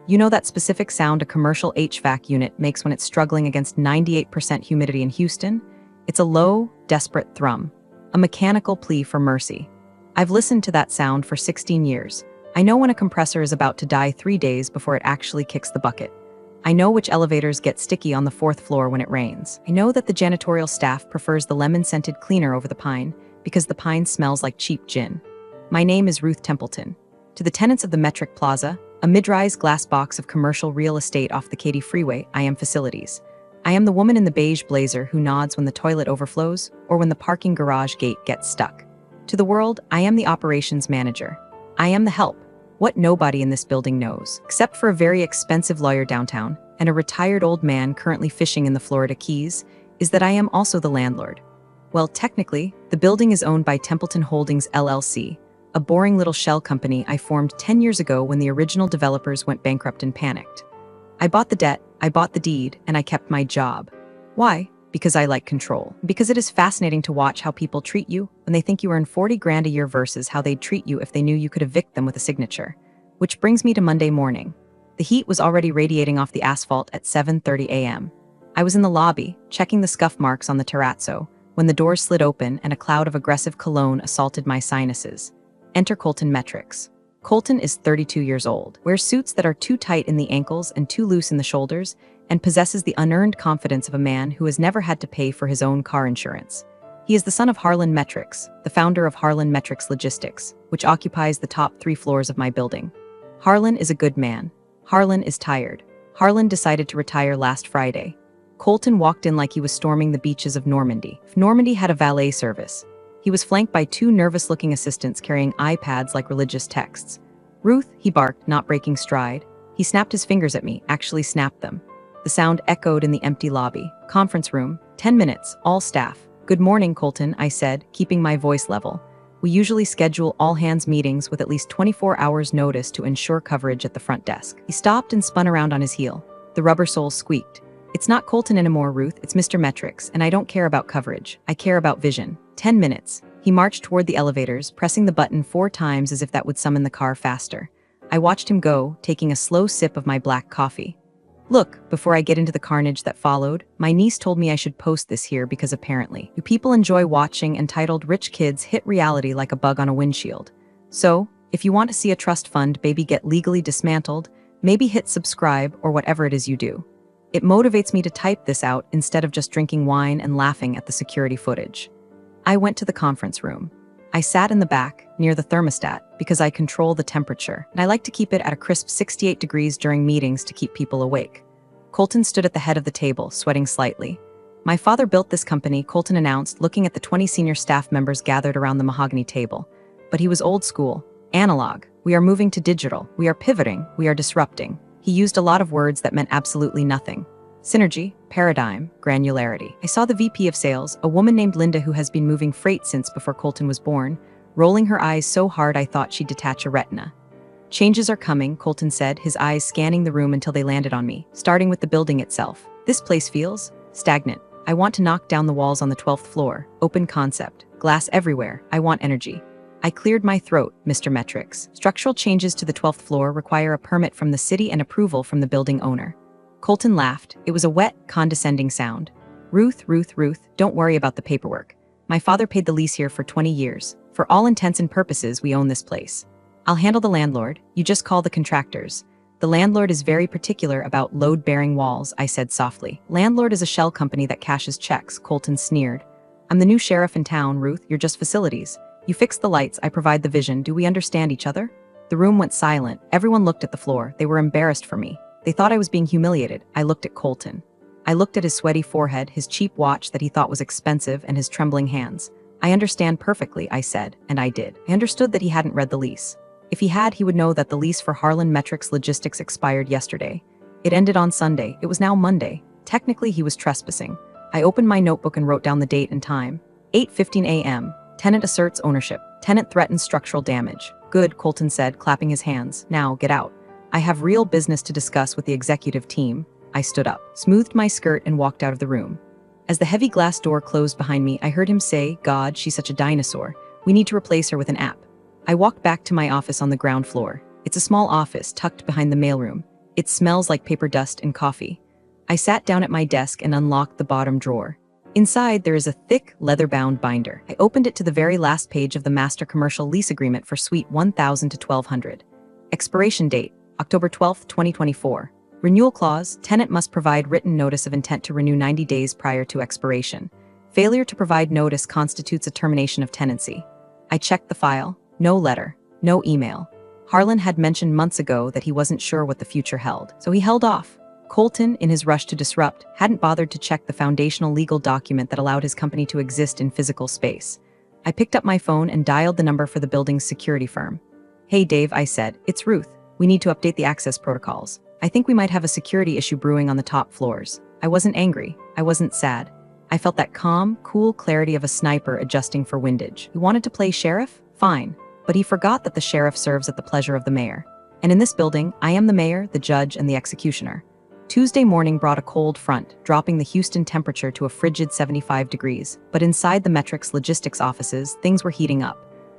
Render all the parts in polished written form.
You know that specific sound a commercial HVAC unit makes when it's struggling against 98% humidity in Houston? It's a low, desperate thrum, a mechanical plea for mercy. I've listened to that sound for 16 years. I know when a compressor is about to die 3 days before it actually kicks the bucket. I know which elevators get sticky on the 4th floor when it rains. I know that the janitorial staff prefers the lemon-scented cleaner over the pine because the pine smells like cheap gin. My name is Ruth Templeton. To the tenants of the Metric Plaza, a mid-rise glass box of commercial real estate off the Katy Freeway, I am facilities. I am the woman in the beige blazer who nods when the toilet overflows or when the parking garage gate gets stuck. To the world, I am the operations manager. I am the help. What nobody in this building knows, except for a very expensive lawyer downtown and a retired old man currently fishing in the Florida Keys, is that I am also the landlord. Well, technically, the building is owned by Templeton Holdings LLC, a boring little shell company I formed 10 years ago when the original developers went bankrupt and panicked. I bought the debt, I bought the deed, and I kept my job. Why? Because I like control. Because it is fascinating to watch how people treat you when they think you earn 40 grand a year versus how they'd treat you if they knew you could evict them with a signature. Which brings me to Monday morning. The heat was already radiating off the asphalt at 7:30 a.m. I was in the lobby, checking the scuff marks on the terrazzo, when the doors slid open and a cloud of aggressive cologne assaulted my sinuses. Enter Colton Metrics. Colton is 32 years old, wears suits that are too tight in the ankles and too loose in the shoulders, and possesses the unearned confidence of a man who has never had to pay for his own car insurance. He is the son of Harlan Metrics, the founder of Harlan Metrics Logistics, which occupies the top 3 floors of my building. Harlan is a good man. Harlan is tired. Harlan decided to retire last Friday. Colton walked in like he was storming the beaches of Normandy. Normandy had a valet service. He was flanked by 2 nervous-looking assistants carrying iPads like religious texts. "Ruth," he barked, not breaking stride. He snapped his fingers at me, actually snapped them. The sound echoed in the empty lobby. Conference room, 10 minutes, all staff. "Good morning, Colton," I said, keeping my voice level. We usually schedule all-hands meetings with at least 24 hours notice to ensure coverage at the front desk. He stopped and spun around on his heel. The rubber sole squeaked. "It's not Colton anymore, Ruth, it's Mr. Metrics, and I don't care about coverage. I care about vision." 10 minutes. He marched toward the elevators, pressing the button 4 times as if that would summon the car faster. I watched him go, taking a slow sip of my black coffee. Look, before I get into the carnage that followed, my niece told me I should post this here because apparently, you people enjoy watching entitled Rich Kids hit reality like a bug on a windshield. So, if you want to see a trust fund baby get legally dismantled, maybe hit subscribe or whatever it is you do. It motivates me to type this out instead of just drinking wine and laughing at the security footage. I went to the conference room. I sat in the back, near the thermostat, because I control the temperature, and I like to keep it at a crisp 68 degrees during meetings to keep people awake. Colton stood at the head of the table, sweating slightly. "My father built this company," Colton announced, looking at the 20 senior staff members gathered around the mahogany table. "But he was old school, analog. We are moving to digital. We are pivoting. We are disrupting." He used a lot of words that meant absolutely nothing. Synergy, paradigm, granularity. I saw the VP of sales, a woman named Linda who has been moving freight since before Colton was born, rolling her eyes so hard I thought she'd detach a retina. "Changes are coming," Colton said, his eyes scanning the room until they landed on me, starting with the building itself. "This place feels stagnant. I want to knock down the walls on the 12th floor. Open concept. Glass everywhere. I want energy." I cleared my throat, Mr. Metrics. "Structural changes to the 12th floor require a permit from the city and approval from the building owner." Colton laughed. It was a wet, condescending sound. Ruth, don't worry about the paperwork. My father paid the lease here for 20 years. For all intents and purposes, we own this place. I'll handle the landlord. You just call the contractors. The landlord is very particular about load-bearing walls," I said softly. "Landlord is a shell company that cashes checks," Colton sneered. "I'm the new sheriff in town, Ruth. You're just facilities. You fix the lights, I provide the vision. Do we understand each other?" The room went silent. Everyone looked at the floor. They were embarrassed for me. They thought I was being humiliated. I looked at Colton. I looked at his sweaty forehead, his cheap watch that he thought was expensive, and his trembling hands. "I understand perfectly," I said, and I did. I understood that he hadn't read the lease. If he had, he would know that the lease for Harlan Metrics Logistics expired yesterday. It ended on Sunday. It was now Monday. Technically, he was trespassing. I opened my notebook and wrote down the date and time. 8:15 a.m. Tenant asserts ownership. Tenant threatens structural damage. "Good," Colton said, clapping his hands. "Now, get out. I have real business to discuss with the executive team." I stood up, smoothed my skirt, and walked out of the room. As the heavy glass door closed behind me, I heard him say, "God, she's such a dinosaur. We need to replace her with an app." I walked back to my office on the ground floor. It's a small office tucked behind the mailroom. It smells like paper dust and coffee. I sat down at my desk and unlocked the bottom drawer. Inside, there is a thick, leather-bound binder. I opened it to the very last page of the master commercial lease agreement for Suite 1000 to 1200. Expiration date, October 12, 2024. Renewal clause, tenant must provide written notice of intent to renew 90 days prior to expiration. Failure to provide notice constitutes a termination of tenancy. I checked the file. No letter, no email. Harlan had mentioned months ago that he wasn't sure what the future held, so he held off. Colton, in his rush to disrupt, hadn't bothered to check the foundational legal document that allowed his company to exist in physical space. I picked up my phone and dialed the number for the building's security firm. "Hey Dave," I said, "it's Ruth. We need to update the access protocols. I think we might have a security issue brewing on the top floors." I wasn't angry. I wasn't sad. I felt that calm, cool clarity of a sniper adjusting for windage. He wanted to play sheriff? Fine. But he forgot that the sheriff serves at the pleasure of the mayor. And in this building, I am the mayor, the judge, and the executioner. Tuesday morning brought a cold front, dropping the Houston temperature to a frigid 75 degrees. But inside the Metrics logistics offices, things were heating up.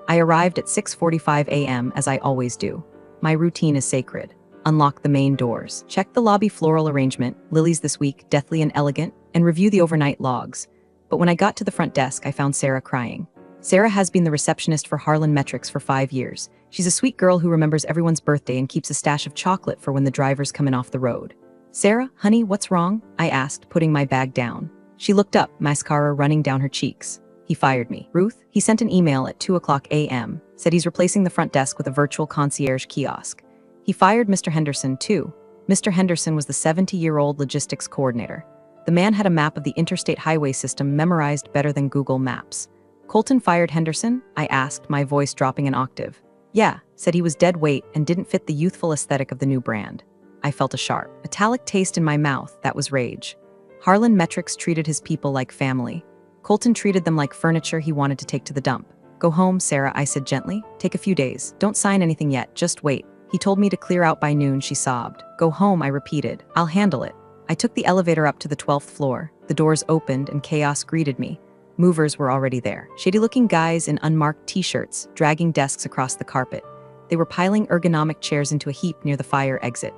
I arrived at 6:45 a.m. as I always do. My routine is sacred. Unlock the main doors, check the lobby floral arrangement, lilies this week, deathly and elegant, and review the overnight logs. But when I got to the front desk, I found Sarah crying. Sarah has been the receptionist for Harlan Metrics for 5 years. She's a sweet girl who remembers everyone's birthday and keeps a stash of chocolate for when the drivers come in off the road. "Sarah, honey, what's wrong?" I asked, putting my bag down. She looked up, mascara running down her cheeks. "He fired me." "Ruth?" "He sent an email at 2:00 a.m. Said he's replacing the front desk with a virtual concierge kiosk. He fired Mr. Henderson, too." Mr. Henderson was the 70-year-old logistics coordinator. The man had a map of the interstate highway system memorized better than Google Maps. "Colton fired Henderson?" I asked, my voice dropping an octave. "Yeah," said he was dead weight and didn't fit the youthful aesthetic of the new brand. I felt a sharp, metallic taste in my mouth. That was rage. Harlan Metrics treated his people like family. Colton treated them like furniture he wanted to take to the dump. "Go home, Sarah," I said gently. "Take a few days. Don't sign anything yet, just wait." He told me to clear out by noon, she sobbed. "Go home," I repeated. "I'll handle it." I took the elevator up to the 12th floor. The doors opened and chaos greeted me. Movers were already there. Shady-looking guys in unmarked t-shirts, dragging desks across the carpet. They were piling ergonomic chairs into a heap near the fire exit.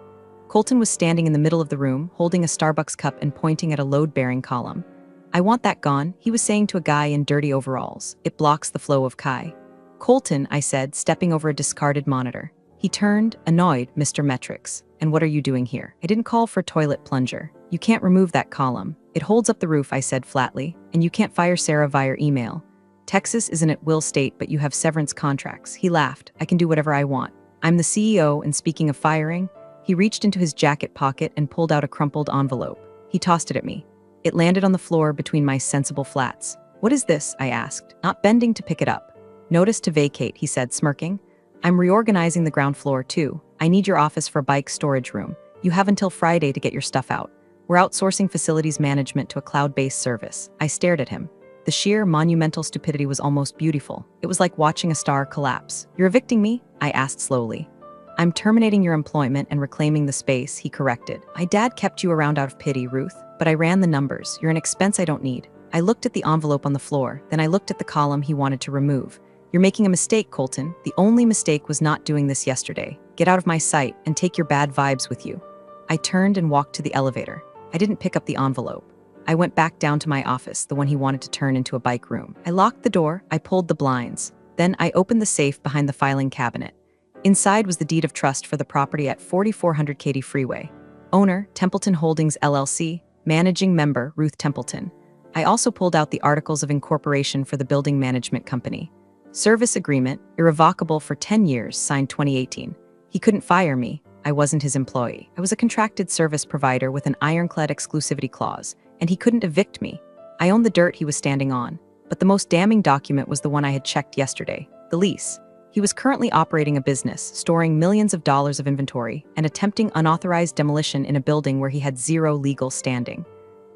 Colton was standing in the middle of the room, holding a Starbucks cup and pointing at a load-bearing column. "I want that gone," he was saying to a guy in dirty overalls. "It blocks the flow of Kai." "Colton," I said, stepping over a discarded monitor. He turned, annoyed. "Mr. Metrics, and what are you doing here? I didn't call for toilet plunger. You can't remove that column. It holds up the roof," I said flatly, "and you can't fire Sarah via email. Texas is an at-will state, but you have severance contracts." He laughed. "I can do whatever I want. I'm the CEO, and speaking of firing," he reached into his jacket pocket and pulled out a crumpled envelope. He tossed it at me. It landed on the floor between my sensible flats. "What is this?" I asked, not bending to pick it up. "Notice to vacate," he said, smirking. "I'm reorganizing the ground floor, too. I need your office for bike storage room. You have until Friday to get your stuff out. We're outsourcing facilities management to a cloud-based service." I stared at him. The sheer, monumental stupidity was almost beautiful. It was like watching a star collapse. "You're evicting me?" I asked slowly. "I'm terminating your employment and reclaiming the space," he corrected. "My dad kept you around out of pity, Ruth, but I ran the numbers. You're an expense I don't need." I looked at the envelope on the floor, then I looked at the column he wanted to remove. "You're making a mistake, Colton. The only mistake was not doing this yesterday. Get out of my sight and take your bad vibes with you." I turned and walked to the elevator. I didn't pick up the envelope. I went back down to my office, the one he wanted to turn into a bike room. I locked the door, I pulled the blinds. Then I opened the safe behind the filing cabinet. Inside was the deed of trust for the property at 4400 Katy Freeway. Owner, Templeton Holdings LLC. Managing member, Ruth Templeton. I also pulled out the articles of incorporation for the building management company. Service agreement, irrevocable for 10 years, signed 2018. He couldn't fire me. I wasn't his employee. I was a contracted service provider with an ironclad exclusivity clause, and he couldn't evict me. I owned the dirt he was standing on. But the most damning document was the one I had checked yesterday, the lease. He was currently operating a business, storing millions of dollars of inventory, and attempting unauthorized demolition in a building where he had zero legal standing.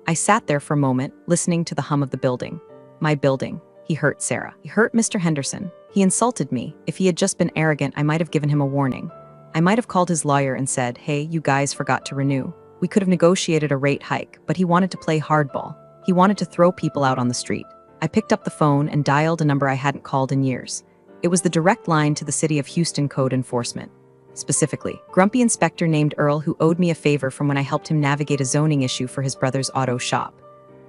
I sat there for a moment, listening to the hum of the building. My building. He hurt Sarah. He hurt Mr. Henderson. He insulted me. If he had just been arrogant, I might have given him a warning. I might have called his lawyer and said, "Hey, you guys forgot to renew." We could have negotiated a rate hike, but he wanted to play hardball. He wanted to throw people out on the street. I picked up the phone and dialed a number I hadn't called in years. It was the direct line to the City of Houston Code Enforcement. specifically. Grumpy inspector named Earl who owed me a favor from when I helped him navigate a zoning issue for his brother's auto shop.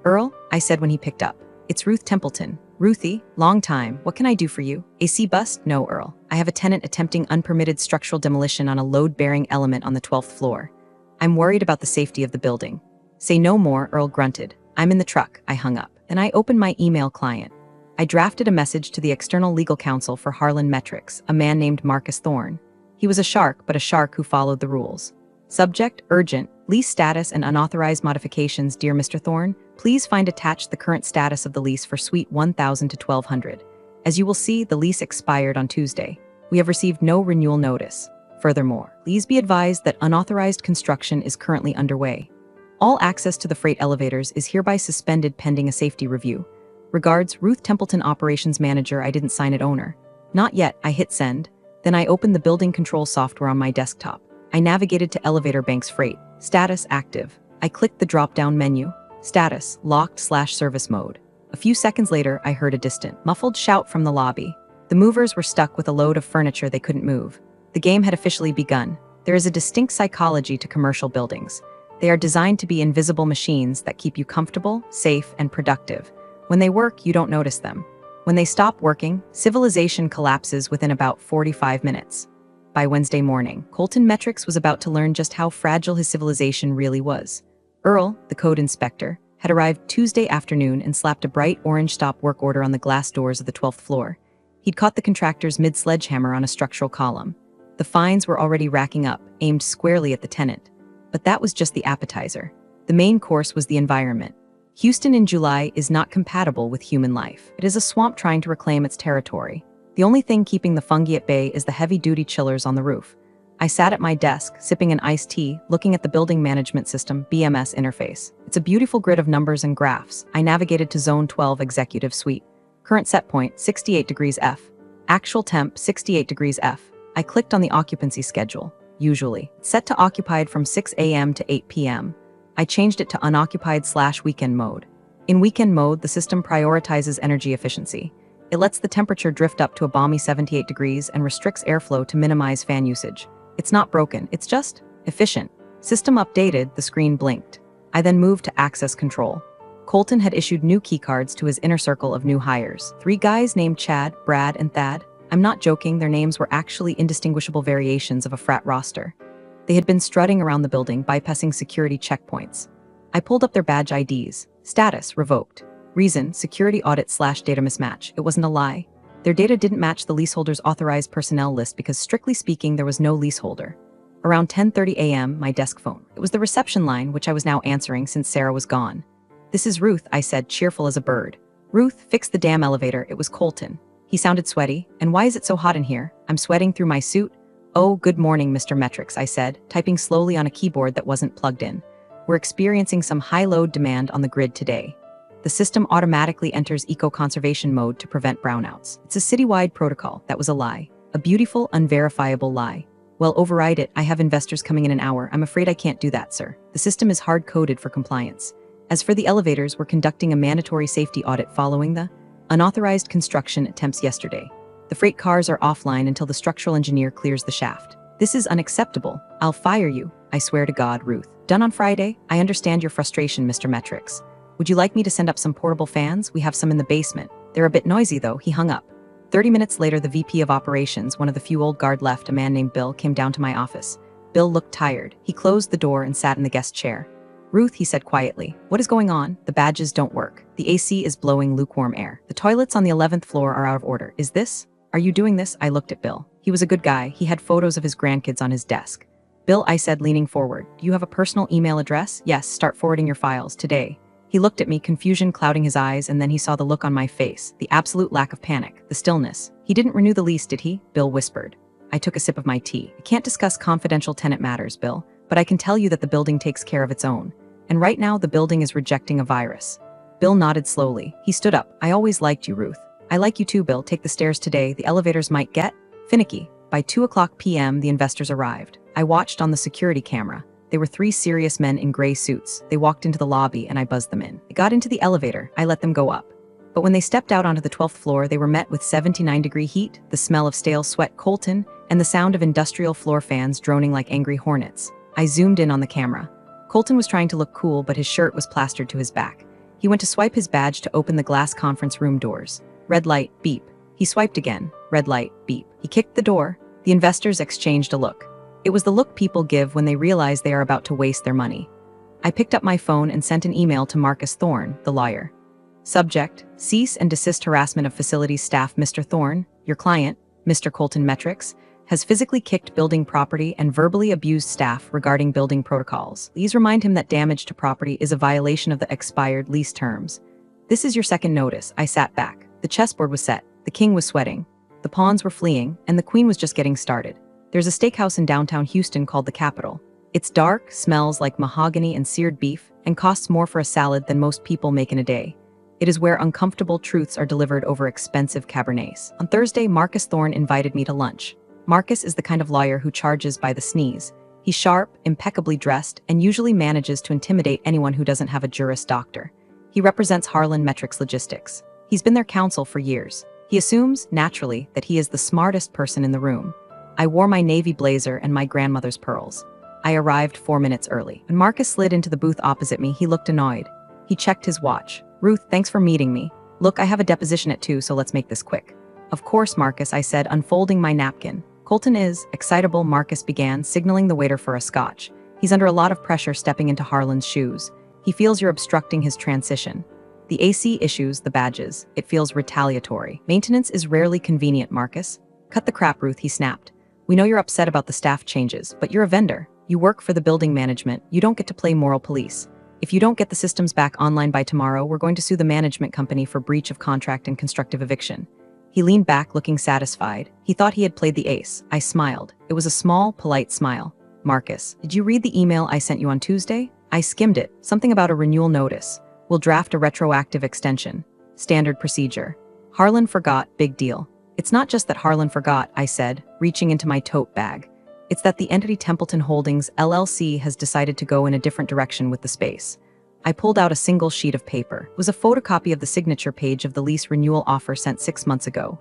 Earl, I said when he picked up. It's Ruth Templeton. Ruthie, long time. What can I do for you? AC bust? No, Earl. I have a tenant attempting unpermitted structural demolition on a load-bearing element on the 12th floor. I'm worried about the safety of the building. Say no more, Earl grunted. I'm in the truck. I hung up. Then I opened my email client. I drafted a message to the external legal counsel for Harlan Metrics, a man named Marcus Thorne. He was a shark, but a shark who followed the rules. Subject, urgent, lease status and unauthorized modifications. Dear Mr. Thorne, please find attached the current status of the lease for Suite 1000 to 1200. As you will see, the lease expired on Tuesday. We have received no renewal notice. Furthermore, please be advised that unauthorized construction is currently underway. All access to the freight elevators is hereby suspended pending a safety review. Regards, Ruth Templeton, Operations Manager. I didn't sign it, owner. Not yet. I hit send. Then I opened the building control software on my desktop. I navigated to Elevator Banks Freight. Status active. I clicked the drop-down menu. Status locked/service mode. A few seconds later, I heard a distant, muffled shout from the lobby. The movers were stuck with a load of furniture they couldn't move. The game had officially begun. There is a distinct psychology to commercial buildings. They are designed to be invisible machines that keep you comfortable, safe, and productive. When they work, you don't notice them. When they stop working, civilization collapses within about 45 minutes. By Wednesday morning, Colton Metrics was about to learn just how fragile his civilization really was. Earl, the code inspector, had arrived Tuesday afternoon and slapped a bright orange stop work order on the glass doors of the 12th floor. He'd caught the contractor's mid-sledgehammer on a structural column. The fines were already racking up, aimed squarely at the tenant. But that was just the appetizer. The main course was the environment. Houston in July is not compatible with human life. It is a swamp trying to reclaim its territory. The only thing keeping the fungi at bay is the heavy-duty chillers on the roof. I sat at my desk, sipping an iced tea, looking at the Building Management System (BMS) interface. It's a beautiful grid of numbers and graphs. I navigated to Zone 12 Executive Suite. Current set point, 68 degrees F. Actual temp, 68 degrees F. I clicked on the occupancy schedule. Usually, set to occupied from 6 a.m. to 8 p.m. I changed it to unoccupied/weekend mode. In weekend mode, the system prioritizes energy efficiency. It lets the temperature drift up to a balmy 78 degrees and restricts airflow to minimize fan usage. It's not broken, it's just efficient. System updated, the screen blinked. I then moved to access control. Colton had issued new keycards to his inner circle of new hires. 3 guys named Chad, Brad, and Thad. I'm not joking, their names were actually indistinguishable variations of a frat roster. They had been strutting around the building, bypassing security checkpoints. I pulled up their badge IDs. Status, revoked. Reason, security audit/data mismatch. It wasn't a lie. Their data didn't match the leaseholder's authorized personnel list because, strictly speaking, there was no leaseholder. Around 10:30 a.m., my desk phone. It was the reception line, which I was now answering since Sarah was gone. This is Ruth, I said, cheerful as a bird. Ruth, fix the damn elevator. It was Colton. He sounded sweaty. And why is it so hot in here? I'm sweating through my suit. Oh, good morning, Mr. Metrics, I said, typing slowly on a keyboard that wasn't plugged in. We're experiencing some high load demand on the grid today. The system automatically enters eco-conservation mode to prevent brownouts. It's a citywide protocol. That was a lie. A beautiful, unverifiable lie. Well, override it. I have investors coming in an hour. I'm afraid I can't do that, sir. The system is hard-coded for compliance. As for the elevators, we're conducting a mandatory safety audit following the unauthorized construction attempts yesterday. The freight cars are offline until the structural engineer clears the shaft. This is unacceptable. I'll fire you. I swear to God, Ruth. Done on Friday? I understand your frustration, Mr. Metrics. Would you like me to send up some portable fans? We have some in the basement. They're a bit noisy, though. He hung up. 30 minutes later, the VP of Operations, one of the few old guard left, a man named Bill, came down to my office. Bill looked tired. He closed the door and sat in the guest chair. Ruth, he said quietly, what is going on? The badges don't work. The AC is blowing lukewarm air. The toilets on the 11th floor are out of order. Is this? Are you doing this? I looked at Bill. He was a good guy. He had photos of his grandkids on his desk. Bill, I said, leaning forward, do you have a personal email address? Yes, start forwarding your files today. He looked at me, confusion clouding his eyes, and then he saw the look on my face, the absolute lack of panic, the stillness. He didn't renew the lease, did he? Bill whispered. I took a sip of my tea. I can't discuss confidential tenant matters, Bill, but I can tell you that the building takes care of its own. And right now, the building is rejecting a virus. Bill nodded slowly. He stood up. I always liked you, Ruth. I like you too, Bill. Take the stairs today. The elevators might get finicky. By 2:00 p.m., the investors arrived. I watched on the security camera. They were 3 serious men in gray suits. They walked into the lobby and I buzzed them in. They got into the elevator. I let them go up. But when they stepped out onto the 12th floor, they were met with 79-degree heat, the smell of stale sweat, Colton, and the sound of industrial floor fans droning like angry hornets. I zoomed in on the camera. Colton was trying to look cool, but his shirt was plastered to his back. He went to swipe his badge to open the glass conference room doors. Red light, beep. He swiped again. Red light, beep. He kicked the door. The investors exchanged a look. It was the look people give when they realize they are about to waste their money. I picked up my phone and sent an email to Marcus Thorne, the lawyer. Subject: cease and desist harassment of facilities staff. Mr. Thorne, your client, Mr. Colton Metrics, has physically kicked building property and verbally abused staff regarding building protocols. Please remind him that damage to property is a violation of the expired lease terms. This is your second notice. I sat back. The chessboard was set. The king was sweating. The pawns were fleeing, and the queen was just getting started. There's a steakhouse in downtown Houston called the Capitol. It's dark, smells like mahogany and seared beef, and costs more for a salad than most people make in a day. It is where uncomfortable truths are delivered over expensive Cabernets. On Thursday, Marcus Thorne invited me to lunch. Marcus is the kind of lawyer who charges by the sneeze. He's sharp, impeccably dressed, and usually manages to intimidate anyone who doesn't have a Juris Doctor. He represents Harlan Metrics Logistics. He's been their counsel for years. He assumes, naturally, that he is the smartest person in the room. I wore my navy blazer and my grandmother's pearls. I arrived 4 minutes early. When Marcus slid into the booth opposite me, he looked annoyed. He checked his watch. Ruth, thanks for meeting me. Look, I have a deposition at 2, so let's make this quick. Of course, Marcus, I said, unfolding my napkin. Colton is excitable, Marcus began, signaling the waiter for a scotch. He's under a lot of pressure stepping into Harlan's shoes. He feels you're obstructing his transition. The AC issues the badges. It feels retaliatory. Maintenance is rarely convenient, Marcus. Cut the crap, Ruth, he snapped. We know you're upset about the staff changes, but you're a vendor. You work for the building management. You don't get to play moral police. If you don't get the systems back online by tomorrow, we're going to sue the management company for breach of contract and constructive eviction. He leaned back, looking satisfied. He thought he had played the ace. I smiled. It was a small, polite smile. Marcus, did you read the email I sent you on Tuesday? I skimmed it. Something about a renewal notice. We'll draft a retroactive extension. Standard procedure. Harlan forgot, big deal. It's not just that Harlan forgot, I said, reaching into my tote bag. It's that the entity Templeton Holdings, LLC has decided to go in a different direction with the space. I pulled out a single sheet of paper. It was a photocopy of the signature page of the lease renewal offer sent 6 months ago.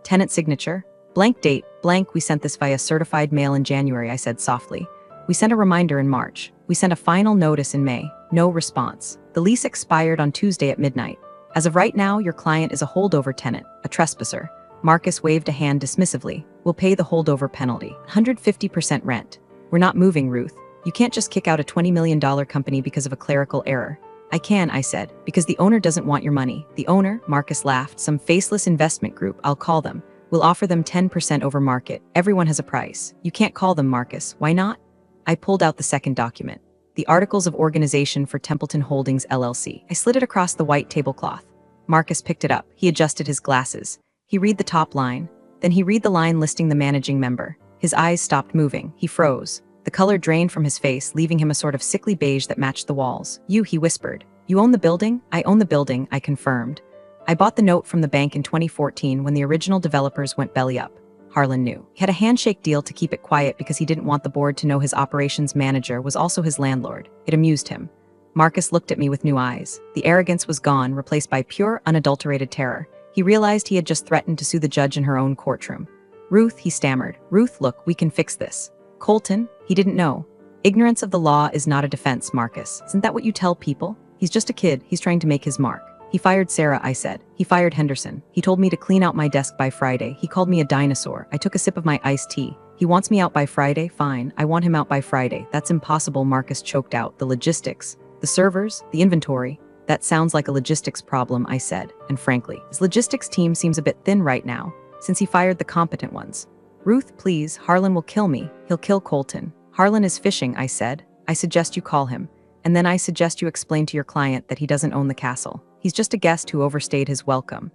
Tenant signature. Blank date, blank. We sent this via certified mail in January, I said softly. We sent a reminder in March. We sent a final notice in May. No response. The lease expired on Tuesday at midnight. As of right now, your client is a holdover tenant, a trespasser. Marcus waved a hand dismissively. We'll pay the holdover penalty. 150% rent. We're not moving, Ruth. You can't just kick out a $20 million company because of a clerical error. I can, I said, because the owner doesn't want your money. The owner, Marcus laughed, some faceless investment group, I'll call them. We'll offer them 10% over market. Everyone has a price. You can't call them, Marcus. Why not? I pulled out the second document. The Articles of Organization for Templeton Holdings, LLC. I slid it across the white tablecloth. Marcus picked it up. He adjusted his glasses. He read the top line. Then he read the line listing the managing member. His eyes stopped moving. He froze. The color drained from his face, leaving him a sort of sickly beige that matched the walls. You, he whispered. You own the building? I own the building, I confirmed. I bought the note from the bank in 2014 when the original developers went belly up. Harlan knew. He had a handshake deal to keep it quiet because he didn't want the board to know his operations manager was also his landlord. It amused him. Marcus looked at me with new eyes. The arrogance was gone, replaced by pure, unadulterated terror. He realized he had just threatened to sue the judge in her own courtroom. Ruth, he stammered. Ruth, look, we can fix this. Colton, he didn't know. Ignorance of the law is not a defense, Marcus. Isn't that what you tell people? He's just a kid. He's trying to make his mark. He fired Sarah, I said. He fired Henderson. He told me to clean out my desk by Friday. He called me a dinosaur. I took a sip of my iced tea. He wants me out by Friday? Fine. I want him out by Friday. That's impossible, Marcus choked out. The logistics. The servers. The inventory. That sounds like a logistics problem, I said. And frankly, his logistics team seems a bit thin right now, since he fired the competent ones. Ruth, please. Harlan will kill me. He'll kill Colton. Harlan is fishing, I said. I suggest you call him. And then I suggest you explain to your client that he doesn't own the castle. He's just a guest who overstayed his welcome.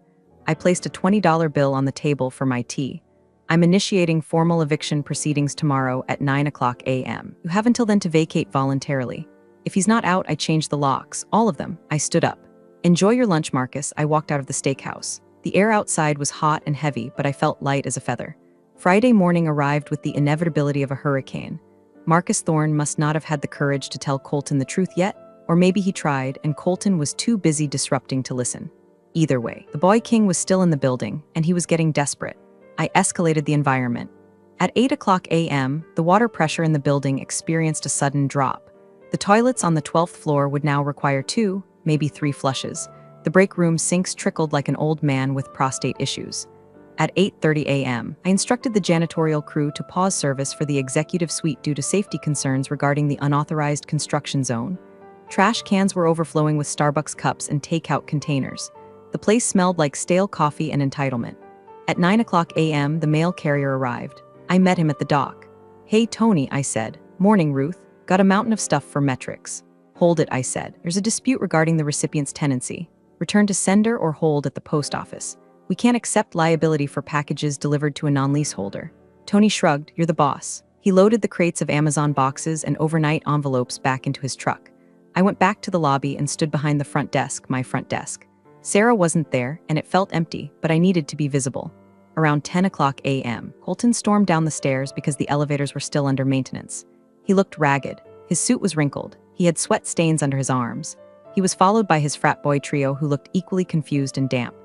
I placed a $20 bill on the table for my tea. I'm initiating formal eviction proceedings tomorrow at 9:00 a.m. You have until then to vacate voluntarily. If he's not out, I change the locks. All of them. I stood up. Enjoy your lunch, Marcus. I walked out of the steakhouse. The air outside was hot and heavy, but I felt light as a feather. Friday morning arrived with the inevitability of a hurricane. Marcus Thorne must not have had the courage to tell Colton the truth yet, or maybe he tried and Colton was too busy disrupting to listen. Either way, the boy king was still in the building, and he was getting desperate. I escalated the environment. At 8 o'clock a.m., the water pressure in the building experienced a sudden drop. The toilets on the 12th floor would now require 2, maybe 3 flushes. The break room sinks trickled like an old man with prostate issues. At 8:30 a.m., I instructed the janitorial crew to pause service for the executive suite due to safety concerns regarding the unauthorized construction zone. Trash cans were overflowing with Starbucks cups and takeout containers. The place smelled like stale coffee and entitlement. At 9 o'clock a.m., the mail carrier arrived. I met him at the dock. "Hey, Tony," I said. "Morning, Ruth. Got a mountain of stuff for metrics." "Hold it," I said. "There's a dispute regarding the recipient's tenancy. Return to sender or hold at the post office. We can't accept liability for packages delivered to a non-leaseholder." Tony shrugged. "You're the boss." He loaded the crates of Amazon boxes and overnight envelopes back into his truck. I went back to the lobby and stood behind the front desk, my front desk. Sarah wasn't there, and it felt empty, but I needed to be visible. Around 10 o'clock a.m., Colton stormed down the stairs because the elevators were still under maintenance. He looked ragged. His suit was wrinkled. He had sweat stains under his arms. He was followed by his frat boy trio who looked equally confused and damp.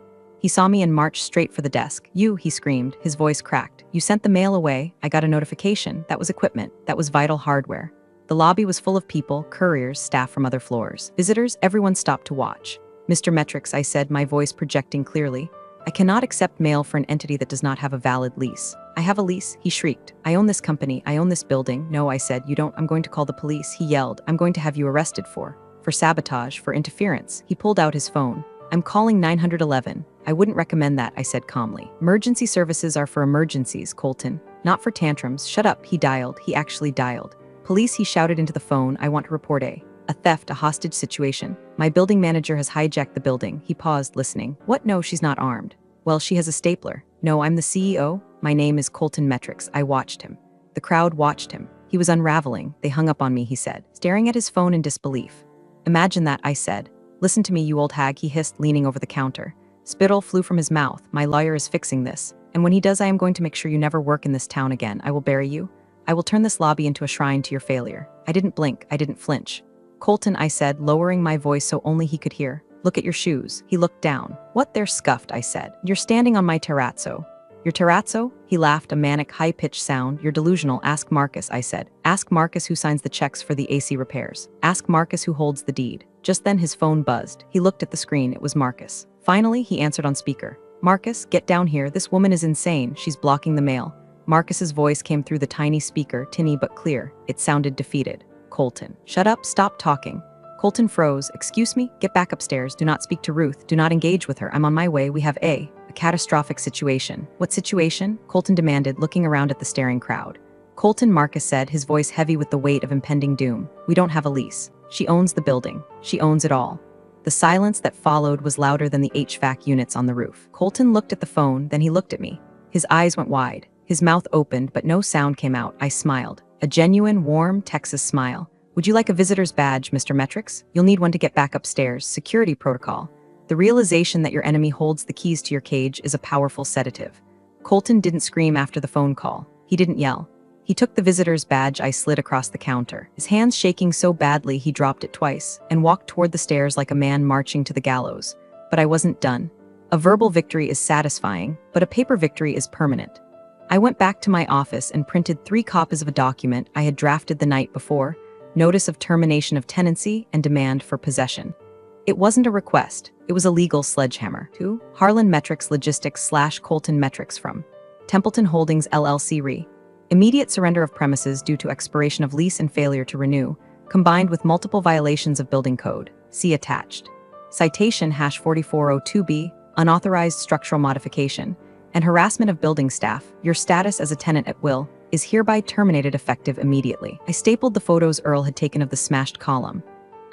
He saw me and marched straight for the desk. "You," he screamed, his voice cracked. "You sent the mail away. I got a notification. That was equipment. That was vital hardware." The lobby was full of people, couriers, staff from other floors. Visitors, everyone stopped to watch. "Mr. Metrics," I said, my voice projecting clearly. "I cannot accept mail for an entity that does not have a valid lease." "I have a lease," he shrieked. "I own this company. I own this building." "No," I said. "You don't." "I'm going to call the police." He yelled. "I'm going to have you arrested for sabotage, for interference." He pulled out his phone. "I'm calling 911. "I wouldn't recommend that," I said calmly. "Emergency services are for emergencies, Colton, not for tantrums." "Shut up," he dialed. He actually dialed. "Police," he shouted into the phone. "I want to report a theft, a hostage situation. My building manager has hijacked the building." He paused, listening. "What? No, she's not armed." "Well, she has a stapler." "No, I'm the CEO. My name is Colton Metrics." I watched him. The crowd watched him. He was unraveling. "They hung up on me," he said, staring at his phone in disbelief. "Imagine that," I said. "Listen to me, you old hag," he hissed, leaning over the counter. Spittle flew from his mouth. "My lawyer is fixing this. And when he does, I am going to make sure you never work in this town again. I will bury you. I will turn this lobby into a shrine to your failure." I didn't blink. I didn't flinch. "Colton," I said, lowering my voice so only he could hear. "Look at your shoes." He looked down. "What? They're scuffed," I said. "You're standing on my terrazzo." "Your terrazzo?" He laughed, a manic, high-pitched sound. "You're delusional. Ask Marcus," I said. "Ask Marcus who signs the checks for the AC repairs. Ask Marcus who holds the deed." Just then his phone buzzed. He looked at the screen. It was Marcus. Finally, he answered on speaker. "Marcus, get down here. This woman is insane. She's blocking the mail." Marcus's voice came through the tiny speaker, tinny but clear. It sounded defeated. "Colton, shut up. Stop talking." Colton froze. "Excuse me? Get back upstairs. Do not speak to Ruth. Do not engage with her. I'm on my way. We have a catastrophic situation." "What situation?" Colton demanded, looking around at the staring crowd. "Colton," Marcus said, his voice heavy with the weight of impending doom. "We don't have a lease. She owns the building. She owns it all." The silence that followed was louder than the HVAC units on the roof. Colton looked at the phone, then he looked at me. His eyes went wide. His mouth opened, but no sound came out. I smiled. A genuine, warm Texas smile. "Would you like a visitor's badge, Mr. Metrics? You'll need one to get back upstairs. Security protocol." The realization that your enemy holds the keys to your cage is a powerful sedative. Colton didn't scream after the phone call. He didn't yell. He took the visitor's badge I slid across the counter, his hands shaking so badly he dropped it twice, and walked toward the stairs like a man marching to the gallows. But I wasn't done. A verbal victory is satisfying, but a paper victory is permanent. I went back to my office and printed 3 copies of a document I had drafted the night before, notice of termination of tenancy and demand for possession. It wasn't a request, it was a legal sledgehammer. To Harlan Metrics Logistics / Colton Metrics from Templeton Holdings LLC Re. Immediate surrender of premises due to expiration of lease and failure to renew, combined with multiple violations of building code. See attached. Citation #4402B, unauthorized structural modification, and harassment of building staff. Your status as a tenant at will is hereby terminated effective immediately. I stapled the photos Earl had taken of the smashed column.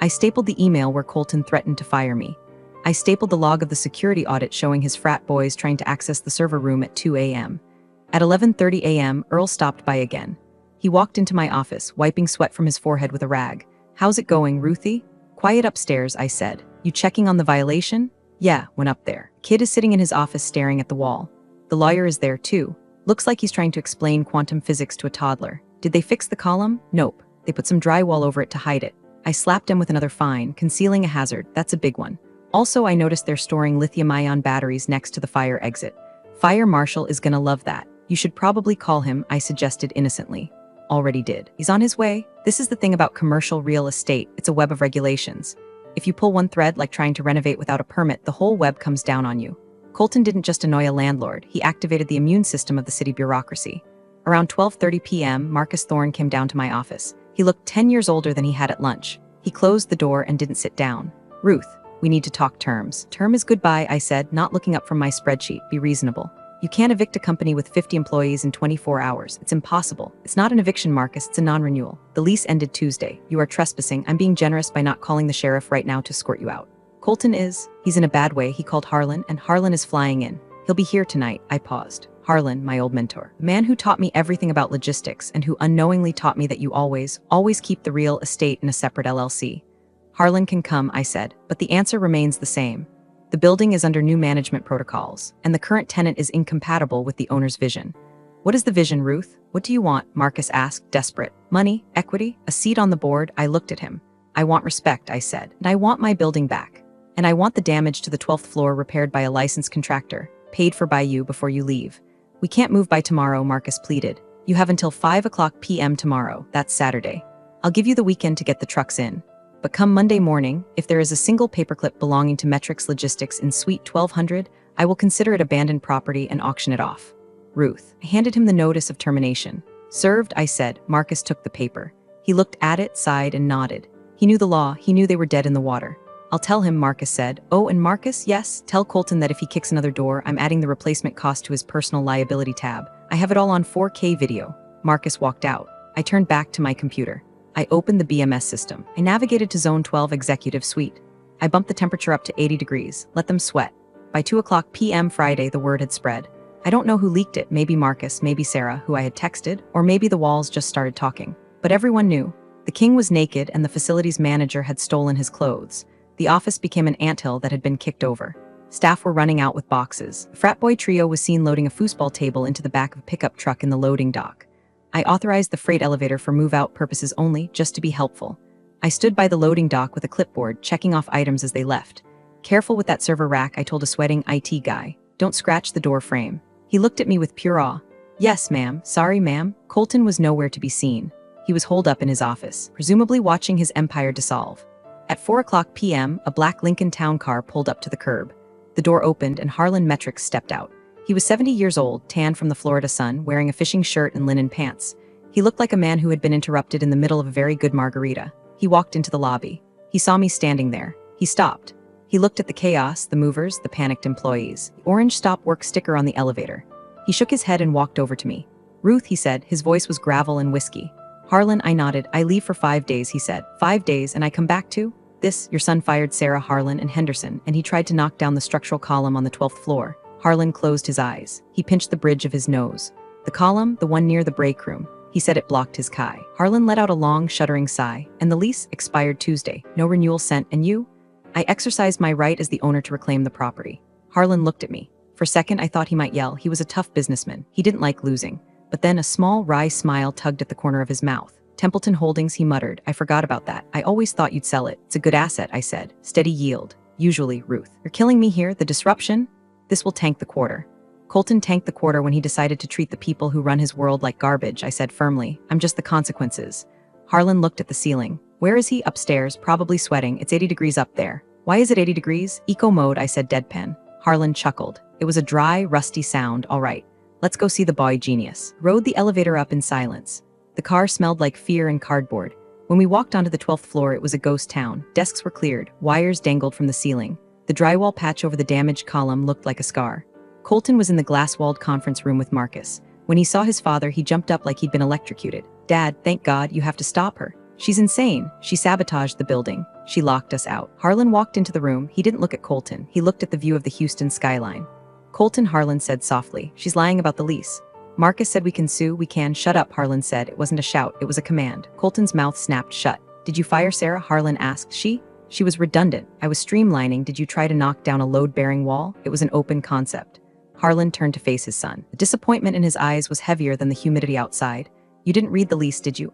I stapled the email where Colton threatened to fire me. I stapled the log of the security audit showing his frat boys trying to access the server room at 2 a.m. At 11:30 a.m., Earl stopped by again. He walked into my office, wiping sweat from his forehead with a rag. "How's it going, Ruthie?" "Quiet upstairs," I said. "You checking on the violation?" "Yeah," went up there. Kid is sitting in his office staring at the wall. The lawyer is there too. Looks like he's trying to explain quantum physics to a toddler. "Did they fix the column?" "Nope. They put some drywall over it to hide it." I slapped him with another fine, concealing a hazard. That's a big one. Also, I noticed they're storing lithium-ion batteries next to the fire exit. Fire marshal is gonna love that. You should probably call him, I suggested innocently. Already did. He's on his way. This is the thing about commercial real estate. It's a web of regulations. If you pull one thread, like trying to renovate without a permit, the whole web comes down on you. Colton didn't just annoy a landlord, he activated the immune system of the city bureaucracy. Around 12:30 p.m., Marcus Thorne came down to my office. He looked 10 years older than he had at lunch. He closed the door and didn't sit down. Ruth, we need to talk terms. Term is goodbye, I said, not looking up from my spreadsheet. Be reasonable. You can't evict a company with 50 employees in 24 hours. It's impossible. It's not an eviction, Marcus, it's a non-renewal. The lease ended Tuesday. You are trespassing. I'm being generous by not calling the sheriff right now to escort you out. Colton is. He's in a bad way. He called Harlan, and Harlan is flying in. He'll be here tonight. I paused. Harlan, my old mentor. The man who taught me everything about logistics and who unknowingly taught me that you always keep the real estate in a separate LLC. Harlan can come, I said, but the answer remains the same. The building is under new management protocols, and the current tenant is incompatible with the owner's vision. What is the vision, Ruth? What do you want? Marcus asked, desperate. Money? Equity? A seat on the board? I looked at him. I want respect, I said, and I want my building back. And I want the damage to the 12th floor repaired by a licensed contractor, paid for by you before you leave. We can't move by tomorrow, Marcus pleaded. You have until 5 p.m. tomorrow, that's Saturday. I'll give you the weekend to get the trucks in. But come Monday morning, if there is a single paperclip belonging to Metrics Logistics in Suite 1200, I will consider it abandoned property and auction it off. Ruth. I handed him the notice of termination. Served, I said. Marcus took the paper. He looked at it, sighed, and nodded. He knew the law. He knew they were dead in the water. I'll tell him, Marcus said. Oh, and Marcus, yes, tell Colton that if he kicks another door, I'm adding the replacement cost to his personal liability tab. I have it all on 4K video. Marcus walked out. I turned back to my computer. I opened the BMS system. I navigated to Zone 12 Executive Suite. I bumped the temperature up to 80 degrees, let them sweat. By 2 p.m. Friday, the word had spread. I don't know who leaked it, maybe Marcus, maybe Sarah, who I had texted, or maybe the walls just started talking. But everyone knew. The king was naked and the facility's manager had stolen his clothes. The office became an anthill that had been kicked over. Staff were running out with boxes. The frat boy trio was seen loading a foosball table into the back of a pickup truck in the loading dock. I authorized the freight elevator for move-out purposes only, just to be helpful. I stood by the loading dock with a clipboard, checking off items as they left. Careful with that server rack, I told a sweating IT guy. Don't scratch the door frame. He looked at me with pure awe. Yes, ma'am. Sorry, ma'am. Colton was nowhere to be seen. He was holed up in his office, presumably watching his empire dissolve. At 4 p.m., a black Lincoln Town car pulled up to the curb. The door opened and Harlan Metrics stepped out. He was 70 years old, tanned from the Florida sun, wearing a fishing shirt and linen pants. He looked like a man who had been interrupted in the middle of a very good margarita. He walked into the lobby. He saw me standing there. He stopped. He looked at the chaos, the movers, the panicked employees, the orange stop work sticker on the elevator. He shook his head and walked over to me. Ruth, he said, his voice was gravel and whiskey. Harlan, I nodded. I leave for 5 days, he said. 5 days, and I come back too? Your son fired Sarah, Harlan, and Henderson, and he tried to knock down the structural column on the 12th floor. Harlan closed his eyes. He pinched the bridge of his nose. The column, the one near the break room. He said it blocked his kai. Harlan let out a long, shuddering sigh. And the lease expired Tuesday. No renewal sent, and you? I exercised my right as the owner to reclaim the property. Harlan looked at me. For a second, I thought he might yell. He was a tough businessman. He didn't like losing. But then a small, wry smile tugged at the corner of his mouth. Templeton Holdings, he muttered. I forgot about that. I always thought you'd sell it. It's a good asset, I said. Steady yield. Usually, Ruth. You're killing me here. The disruption? This will tank the quarter. Colton tanked the quarter when he decided to treat the people who run his world like garbage, I said firmly. I'm just the consequences. Harlan looked at the ceiling. Where is he? Upstairs, probably sweating. It's 80 degrees up there. Why is it 80 degrees? Eco mode, I said deadpan. Harlan chuckled. It was a dry, rusty sound. All right. Let's go see the boy genius. Rode the elevator up in silence. The car smelled like fear and cardboard. When we walked onto the 12th floor, it was a ghost town. Desks were cleared. Wires dangled from the ceiling. The drywall patch over the damaged column looked like a scar. Colton was in the glass-walled conference room with Marcus. When he saw his father, he jumped up like he'd been electrocuted. Dad, thank God, you have to stop her. She's insane. She sabotaged the building. She locked us out. Harlan walked into the room. He didn't look at Colton. He looked at the view of the Houston skyline. Colton, Harlan said softly. She's lying about the lease. Marcus said we can sue, we can. Shut up, Harlan said. It wasn't a shout, it was a command. Colton's mouth snapped shut. Did you fire Sarah? Harlan asked. She was redundant. I was streamlining. Did you try to knock down a load-bearing wall? It was an open concept. Harlan turned to face his son. The disappointment in his eyes was heavier than the humidity outside. You didn't read the lease, did you?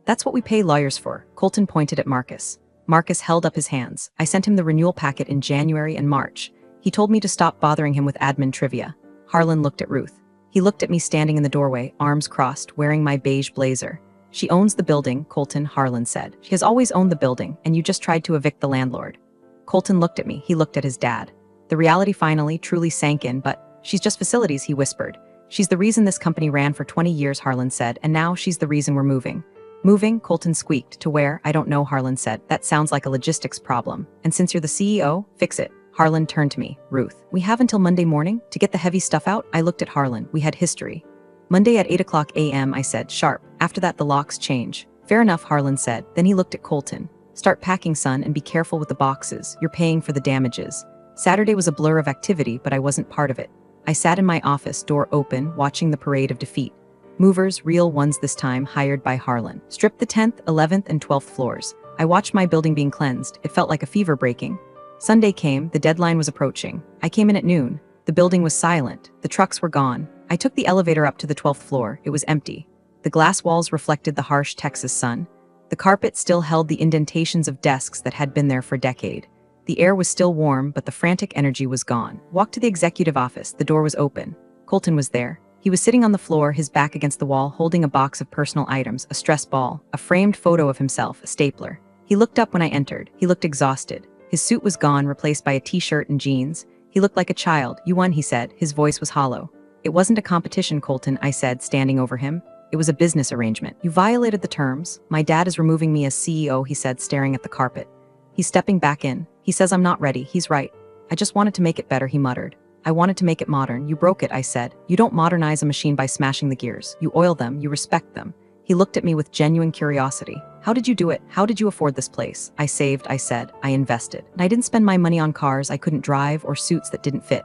That's what we pay lawyers for. Colton pointed at Marcus. Marcus held up his hands. I sent him the renewal packet in January and March. He told me to stop bothering him with admin trivia. Harlan looked at Ruth. He looked at me standing in the doorway, arms crossed, wearing my beige blazer. She owns the building, Colton, Harlan said. She has always owned the building, and you just tried to evict the landlord. Colton looked at me. He looked at his dad. The reality finally, truly sank in, but she's just facilities, he whispered. She's the reason this company ran for 20 years, Harlan said, and now she's the reason we're moving. Moving, Colton squeaked. To where? I don't know, Harlan said. That sounds like a logistics problem. And since you're the CEO, fix it. Harlan turned to me. Ruth, we have until Monday morning to get the heavy stuff out. I looked at Harlan. We had history. Monday at 8 a.m., I said, sharp. After that, the locks change. Fair enough, Harlan said. Then he looked at Colton. Start packing, son, and be careful with the boxes. You're paying for the damages. Saturday was a blur of activity, but I wasn't part of it. I sat in my office, door open, watching the parade of defeat. Movers, real ones this time, hired by Harlan. Stripped the 10th, 11th, and 12th floors. I watched my building being cleansed. It felt like a fever breaking. Sunday came, the deadline was approaching. I came in at noon. The building was silent. The trucks were gone. I took the elevator up to the 12th floor. It was empty. The glass walls reflected the harsh Texas sun. The carpet still held the indentations of desks that had been there for a decade. The air was still warm, but the frantic energy was gone. Walked to the executive office. The door was open. Colton was there. He was sitting on the floor, his back against the wall, holding a box of personal items, a stress ball, a framed photo of himself, a stapler. He looked up when I entered. He looked exhausted. His suit was gone, replaced by a t-shirt and jeans. He looked like a child. You won, he said. His voice was hollow. It wasn't a competition, Colton, I said, standing over him. It was a business arrangement. You violated the terms. My dad is removing me as CEO, he said, staring at the carpet. He's stepping back in. He says I'm not ready. He's right. I just wanted to make it better, he muttered. I wanted to make it modern. You broke it, I said. You don't modernize a machine by smashing the gears. You oil them, you respect them. He looked at me with genuine curiosity. How did you do it? How did you afford this place? I saved, I said. I invested. And I didn't spend my money on cars I couldn't drive or suits that didn't fit.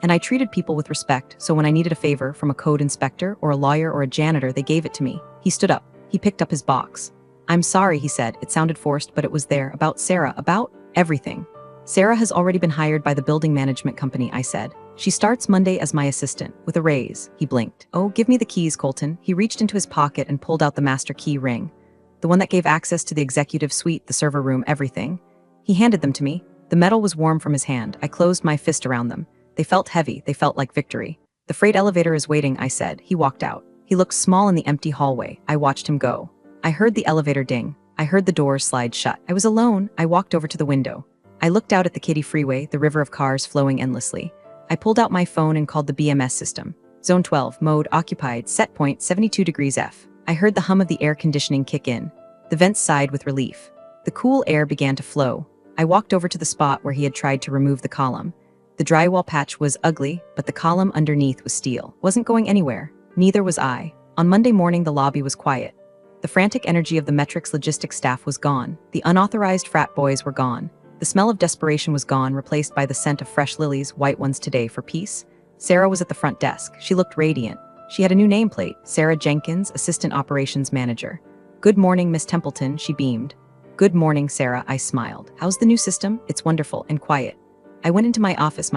And I treated people with respect, so when I needed a favor from a code inspector or a lawyer or a janitor, they gave it to me. He stood up. He picked up his box. I'm sorry, he said. It sounded forced, but it was there. About Sarah, about everything. Sarah has already been hired by the building management company, I said. She starts Monday as my assistant, with a raise. He blinked. Oh, give me the keys, Colton. He reached into his pocket and pulled out the master key ring. The one that gave access to the executive suite, the server room, everything. He handed them to me. The metal was warm from his hand. I closed my fist around them. They felt heavy. They felt like victory. The freight elevator is waiting, I said. He walked out. He looked small in the empty hallway. I watched him go. I heard the elevator ding. I heard the doors slide shut. I was alone. I walked over to the window. I looked out at the Kitty Freeway, the river of cars flowing endlessly. I pulled out my phone and called the BMS system. Zone 12, mode occupied, set point 72 degrees F. I heard the hum of the air conditioning kick in. The vents sighed with relief. The cool air began to flow. I walked over to the spot where he had tried to remove the column. The drywall patch was ugly, but the column underneath was steel. Wasn't going anywhere. Neither was I. On Monday morning, the lobby was quiet. The frantic energy of the Metrics logistics staff was gone. The unauthorized frat boys were gone. The smell of desperation was gone, replaced by the scent of fresh lilies, white ones today for peace. Sarah was at the front desk. She looked radiant. She had a new nameplate, Sarah Jenkins, Assistant Operations Manager. Good morning, Miss Templeton, she beamed. Good morning, Sarah, I smiled. How's the new system? It's wonderful and quiet. I went into my office,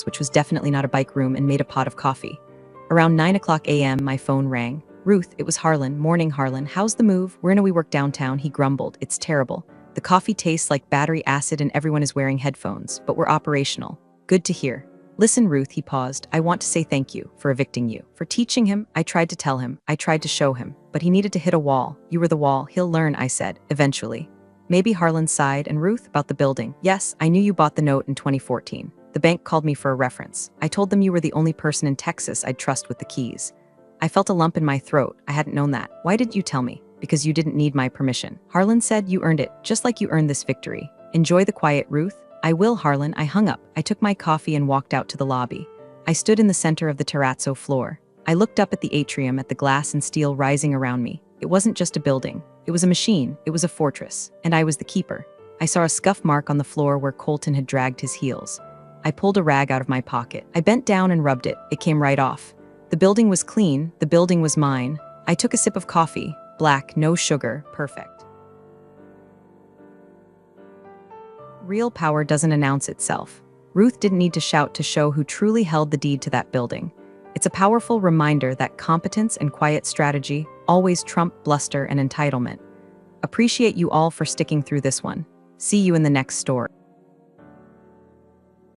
which was definitely not a bike room, and made a pot of coffee. Around 9 a.m., my phone rang. Ruth, it was Harlan. Morning, Harlan. How's the move? We're in a WeWork downtown, he grumbled. It's terrible. The coffee tastes like battery acid and everyone is wearing headphones, but we're operational. Good to hear. Listen, Ruth, he paused. I want to say thank you for evicting you. For teaching him, I tried to tell him, I tried to show him, but he needed to hit a wall. You were the wall. He'll learn, I said, eventually. Maybe, Harlan sighed. And Ruth, about the building. Yes, I knew you bought the note in 2014. The bank called me for a reference. I told them you were the only person in Texas I'd trust with the keys. I felt a lump in my throat. I hadn't known that. Why didn't you tell me? Because you didn't need my permission. Harlan said you earned it, just like you earned this victory. Enjoy the quiet, Ruth. I will, Harlan. I hung up. I took my coffee and walked out to the lobby. I stood in the center of the terrazzo floor. I looked up at the atrium, at the glass and steel rising around me. It wasn't just a building. It was a machine. It was a fortress. And I was the keeper. I saw a scuff mark on the floor where Colton had dragged his heels. I pulled a rag out of my pocket. I bent down and rubbed it. It came right off. The building was clean. The building was mine. I took a sip of coffee. Black, no sugar, perfect. Real power doesn't announce itself. Ruth didn't need to shout to show who truly held the deed to that building. It's a powerful reminder that competence and quiet strategy always trump bluster and entitlement. Appreciate you all for sticking through this one. See you in the next story.